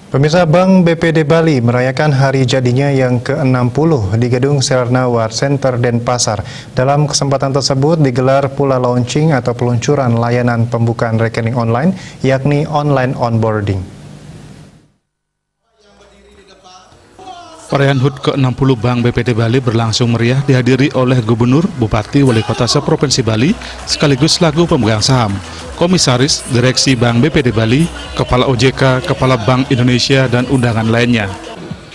Pemirsa, Bank BPD Bali merayakan hari jadinya yang ke-60 di Gedung Serna War Center Denpasar. Dalam kesempatan tersebut digelar pula launching atau peluncuran layanan pembukaan rekening online, yakni online onboarding. Perayaan HUT ke-60 Bank BPD Bali berlangsung meriah dihadiri oleh Gubernur, Bupati, Wali Kota Seprovinsi Bali, sekaligus selaku pemegang saham, Komisaris, Direksi Bank BPD Bali, Kepala OJK, Kepala Bank Indonesia, dan undangan lainnya.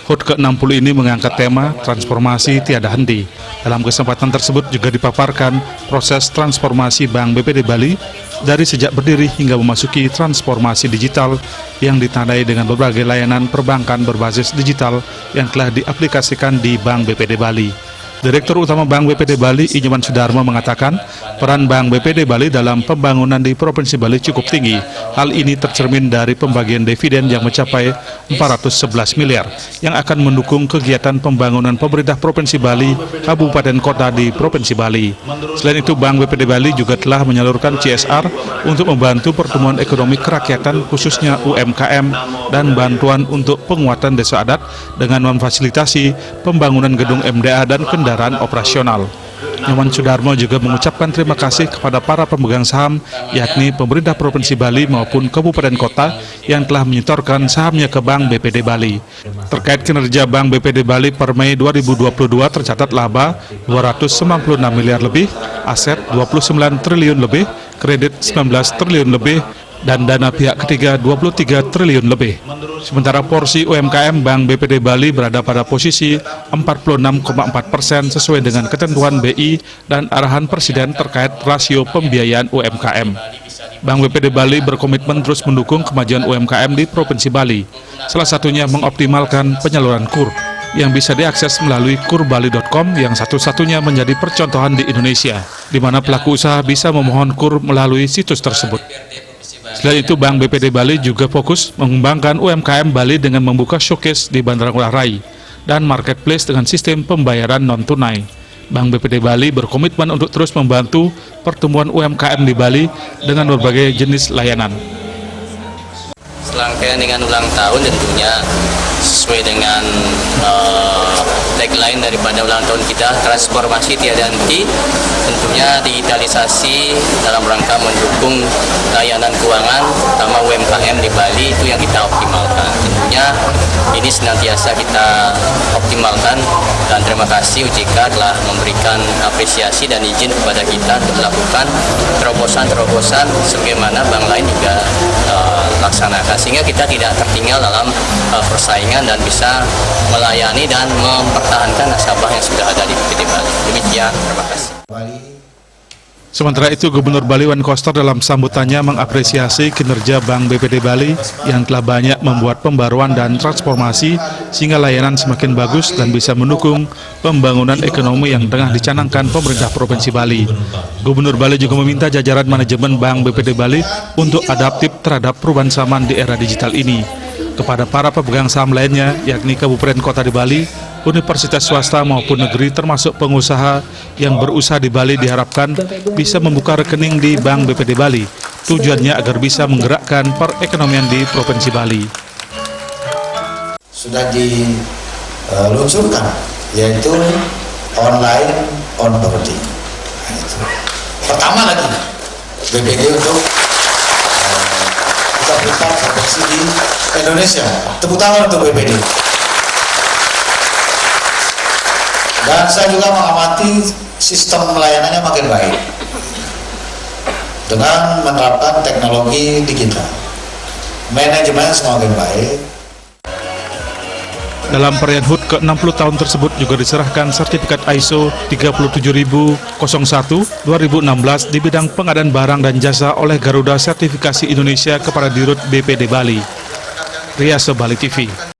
HUT ke-60 ini mengangkat tema transformasi tiada henti. Dalam kesempatan tersebut juga dipaparkan proses transformasi Bank BPD Bali dari sejak berdiri hingga memasuki transformasi digital yang ditandai dengan berbagai layanan perbankan berbasis digital yang telah diaplikasikan di Bank BPD Bali. Direktur Utama Bank BPD Bali, Inyoman Sudarmo, mengatakan peran Bank BPD Bali dalam pembangunan di Provinsi Bali cukup tinggi. Hal ini tercermin dari pembagian dividen yang mencapai 411 miliar yang akan mendukung kegiatan pembangunan pemerintah Provinsi Bali, kabupaten kota di Provinsi Bali. Selain itu, Bank BPD Bali juga telah menyalurkan CSR untuk membantu pertumbuhan ekonomi kerakyatan khususnya UMKM dan bantuan untuk penguatan desa adat dengan memfasilitasi pembangunan gedung MDA dan kendaraan operasional. Inyoman Sudarmo juga mengucapkan terima kasih kepada para pemegang saham, yakni pemerintah Provinsi Bali maupun kabupaten kota yang telah menyetorkan sahamnya ke Bank BPD Bali. Terkait kinerja Bank BPD Bali per Mei 2022 tercatat laba 296 miliar lebih, aset 29 triliun lebih, kredit 19 triliun lebih, dan dana pihak ketiga 23 triliun lebih. Sementara porsi UMKM Bank BPD Bali berada pada posisi 46,4% sesuai dengan ketentuan BI dan arahan Presiden terkait rasio pembiayaan UMKM. Bank BPD Bali berkomitmen terus mendukung kemajuan UMKM di Provinsi Bali, salah satunya mengoptimalkan penyaluran KUR yang bisa diakses melalui kurbali.com yang satu-satunya menjadi percontohan di Indonesia, di mana pelaku usaha bisa memohon KUR melalui situs tersebut. Selain itu, Bank BPD Bali juga fokus mengembangkan UMKM Bali dengan membuka showcase di Bandara Ngurah Rai dan marketplace dengan sistem pembayaran non-tunai. Bank BPD Bali berkomitmen untuk terus membantu pertumbuhan UMKM di Bali dengan berbagai jenis layanan. Serangkaian dengan ulang tahun tentunya sesuai dengan tagline daripada ulang tahun kita, transformasi tiada henti. Tentunya digitalisasi dalam rangka mendukung layanan keuangan, terutama UMKM di Bali, itu yang kita optimalkan. Tentunya ini senantiasa kita optimalkan, dan terima kasih OJK telah memberikan apresiasi dan izin kepada kita untuk melakukan terobosan-terobosan sebagaimana bank lain juga laksanakan, sehingga kita tidak tertinggal dalam persaingan dan bisa melayani dan mempertahankan nasabah yang sudah ada di BPD Bali. Demikian, terima kasih. Sementara itu, Gubernur Bali Wan Koster dalam sambutannya mengapresiasi kinerja Bank BPD Bali yang telah banyak membuat pembaruan dan transformasi sehingga layanan semakin bagus dan bisa mendukung pembangunan ekonomi yang tengah dicanangkan pemerintah Provinsi Bali. Gubernur Bali juga meminta jajaran manajemen Bank BPD Bali untuk adaptif terhadap perubahan zaman di era digital ini. Kepada para pemegang saham lainnya, yakni kabupaten kota di Bali, universitas swasta maupun negeri termasuk pengusaha yang berusaha di Bali diharapkan bisa membuka rekening di Bank BPD Bali. Tujuannya agar bisa menggerakkan perekonomian di Provinsi Bali. Sudah diluncurkan, yaitu online onboarding. Pertama lagi, BPD untuk kita berikan produksi di Indonesia. Tepuk tangan untuk BPD. Dan saya juga mengamati sistem pelayanannya makin baik dengan menerapkan teknologi digital. Manajemen semakin baik. Dalam perayaan HUT ke-60 tahun tersebut juga diserahkan sertifikat ISO 37001 2016 di bidang pengadaan barang dan jasa oleh Garuda Sertifikasi Indonesia kepada Dirut BPD Bali. Riasa Bali TV.